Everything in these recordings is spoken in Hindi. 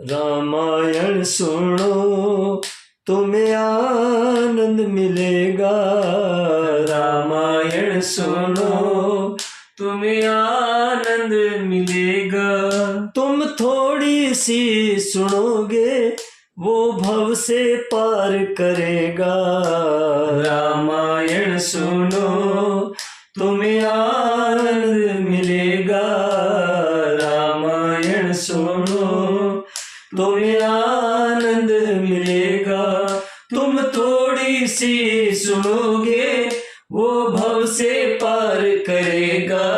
रामायण सुनो तुम्हें आनंद मिलेगा। रामायण सुनो तुम्हें आनंद मिलेगा। तुम थोड़ी सी सुनोगे वो भव से पार करेगा। रामायण सुनो तुम्हें आनंद मिलेगा। रामायण सुनो तुम्हें आनंद मिलेगा। तुम थोड़ी सी सुनोगे वो भव से पार करेगा।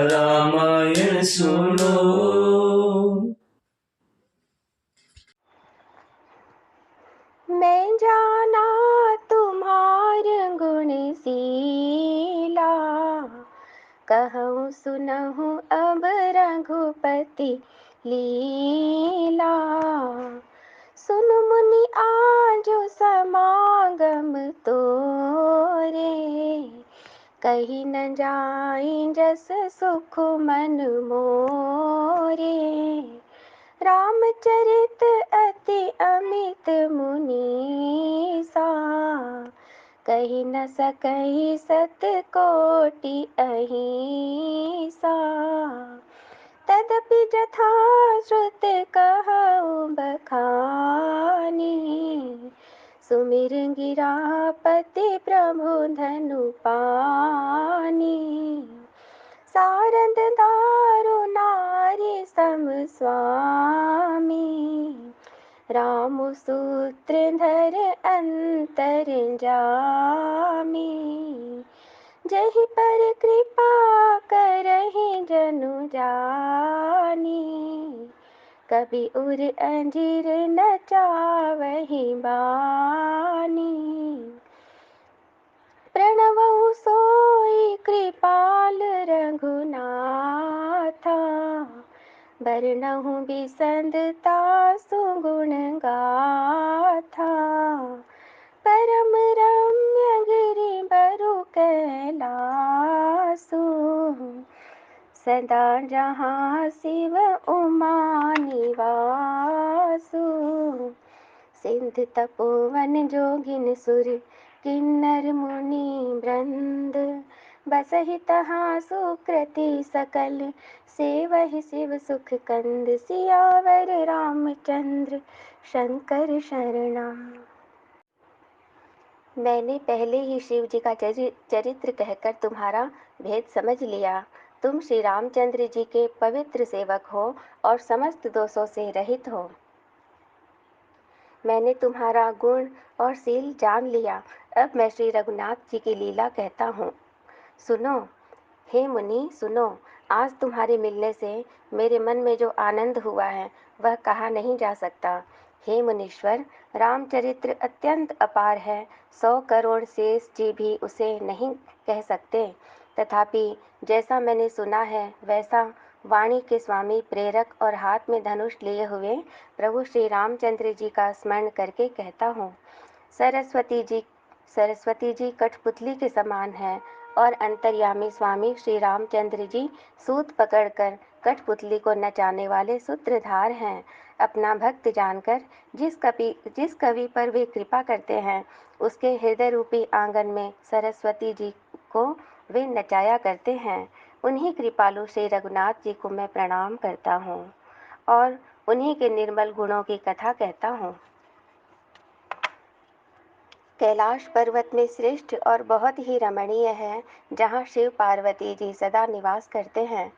रामायण सुनो। मैं जाना तुम्हार गुण सीला, कहूँ सुनहूँ अब रघुपति लीला। सुन मुनि आजो समागम तोरे, कही न जाई जस सुख मन मोरे। रामचरित अति अमित मुनीसा, कही न सकई सत कोटि अहिंसा। तदपि जथा श्रुत कहउँ बखानी, सुमिर गिरापति प्रभु धनु पानी। सारद दारु नारी सम स्वामी, राम सूत्रधर अंतर जामी। जहि पर कृपा करहि जनु जानी, कभी उर अंजीर नचावहि बानी। प्रणवउ सोई कृपाल रघुनाथा, बरनहु बिसंदता सुगुण गाथा। परम रम्य गिरि बरु कैलासु, सदा जहाँ शिव उमा निवासु। सिंध तपोवन जोगिन सुर किन्नर मुनि वृंद, बसहि तहाँ सुकृति सकल सेवहि शिव सुख कंद। सियावर रामचंद्र शंकर शरणा। मैंने पहले ही शिव जी का चरित्र कहकर तुम्हारा भेद समझ लिया। तुम श्री रामचंद्र जी के पवित्र सेवक हो और समस्त दोषों से रहित हो। मैंने तुम्हारा गुण और शील जान लिया। अब मैं श्री रघुनाथ जी की लीला कहता हूँ। सुनो हे मुनि सुनो, आज तुम्हारे मिलने से मेरे मन में जो आनंद हुआ है वह कहा नहीं जा सकता। हे मुनीश्वर, रामचरित्र अत्यंत अपार है। 100 करोड़ शेष जी भी उसे नहीं कह सकते। तथापि जैसा मैंने सुना है वैसा वाणी के स्वामी प्रेरक और हाथ में धनुष लिए हुए प्रभु श्री रामचंद्र जी का स्मरण करके कहता हूँ। सरस्वती जी कठपुतली के समान है और अंतर्यामी स्वामी श्री रामचंद्र जी सूत पकड़कर कठपुतली को नचाने वाले सूत्रधार हैं। अपना भक्त जानकर जिस कवि पर वे कृपा करते हैं उसके हृदय रूपी आंगन में सरस्वती जी को वे नचाया करते हैं। उन्हीं कृपालु श्री रघुनाथ जी को मैं प्रणाम करता हूँ और उन्हीं के निर्मल गुणों की कथा कहता हूँ। कैलाश पर्वत में श्रेष्ठ और बहुत ही रमणीय है, जहाँ शिव पार्वती जी सदा निवास करते हैं।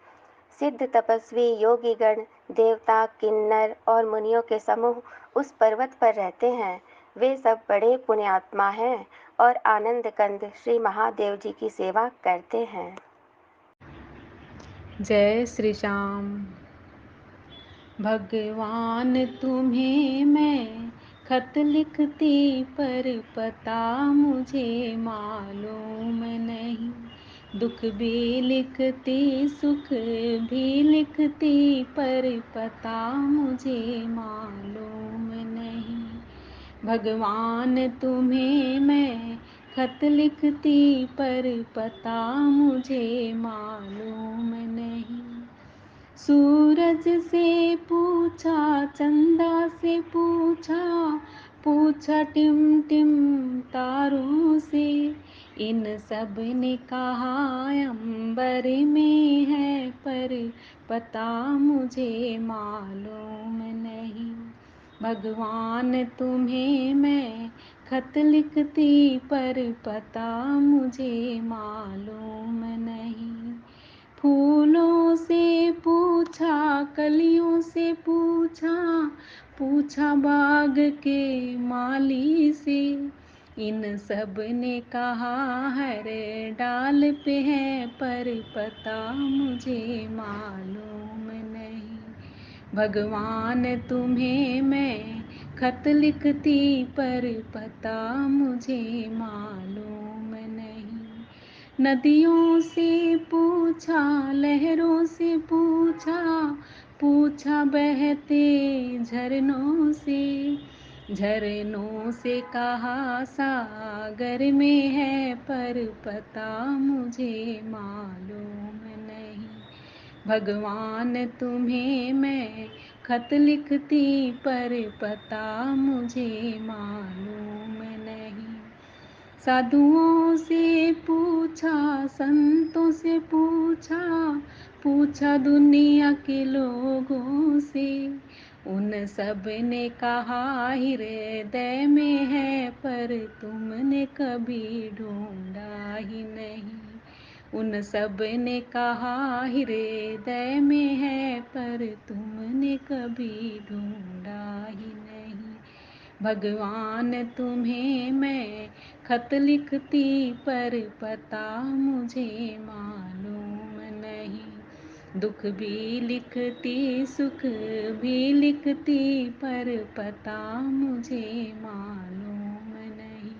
सिद्ध तपस्वी योगीगण देवता किन्नर और मुनियों के समूह उस पर्वत पर रहते हैं। वे सब बड़े पुण्यात्मा हैं और आनंद कंद श्री महादेव जी की सेवा करते हैं। जय श्री श्याम। भगवान तुम्हें मैं खत लिखती पर पता मुझे मालूम नहीं। दुख भी लिखती सुख भी लिखती पर पता मुझे मालूम नहीं। भगवान तुम्हें मैं खत लिखती पर पता मुझे मालूम नहीं। सूरज से पूछ पूछा, चंदा से पूछा, पूछा टिम टिम तारों से। इन सब ने कहा अंबर में है, पर पता मुझे मालूम नहीं। भगवान तुम्हें मैं खत लिखती, पर पता मुझे मालूम नहीं। फूलों से पूछा, कलियों से पूछा, पूछा बाग के माली से। इन सब ने कहा हर डाल पे है, पर पता मुझे मालूम नहीं। भगवान तुम्हें मैं खत लिखती, पर पता मुझे मालूम नहीं। नदियों से पूछा, लहरों से पूछा, पूछा बहते झरनों से। झरनों से कहा सागर में है, पर पता मुझे मालूम नहीं। भगवान तुम्हें मैं खत लिखती, पर पता मुझे मालूम नहीं। साधुओं से पूछा, संतों से पूछा, पूछा दुनिया के लोगों से। उन सब ने कहा हृदय में है, पर तुमने कभी ढूंढा ही नहीं। उन सब ने कहा हृदय में है, पर तुमने कभी ढूंढा ही नहीं। भगवान तुम्हें मैं खत लिखती, पर पता मुझे मालूम नहीं। दुख भी लिखती, सुख भी लिखती, पर पता मुझे मालूम नहीं।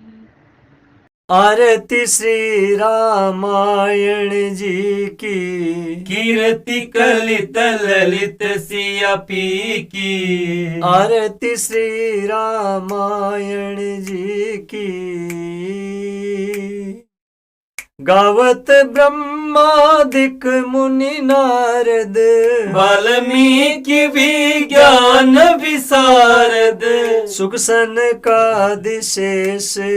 आरती श्री रामायण जी की, कीर्ति कलित ललित सिया पी की। आरती श्री रामायण जी की, गावत ब्रह्मादिक मुनि नारद, वाल्मीकि विज्ञान विशारद। सुख सनकादिशेष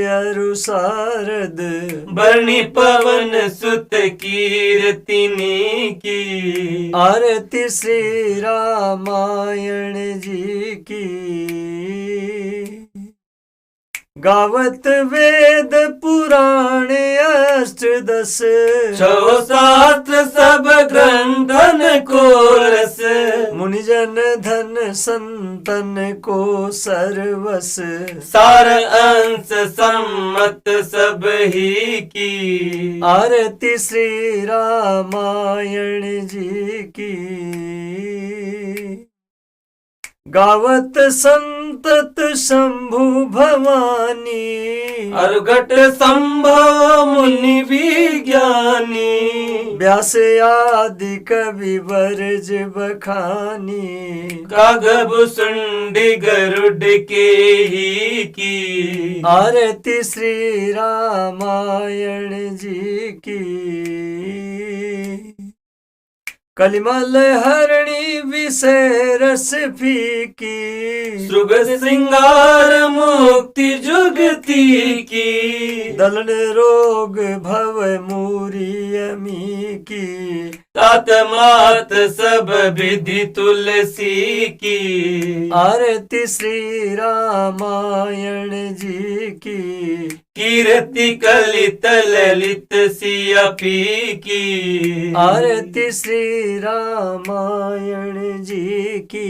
अरु सारद, बरणी पवन सुत कीर्तिनी की। आरती श्री रामायण जी की, गावत वेद पुराण अष्टदश, छो शास्त्र सब ग्रंथन को रस। मुनिजन धन संतन को सर्वस, सार अंश सम्मत सब ही की। आरती श्री रामायण जी की, गावत संतत शंभु भवानी, अर्घट संभव मुनि विज्ञानी। व्यास आदि कवि बरज बखानी, कागब सुंडी गरुड के ही की। आरती श्री रामायण जी की, कलिमल हरणी विषय रस फीकी। सुग सिंगार मुक्ति जुगती की, दलन रोग भव मूरी अमी की। तात मात सब विधि तुलसी की। आरती श्री रामायण जी की, कीर्ति कलित ललित सिया पी की। आरती श्री रामायण जी की।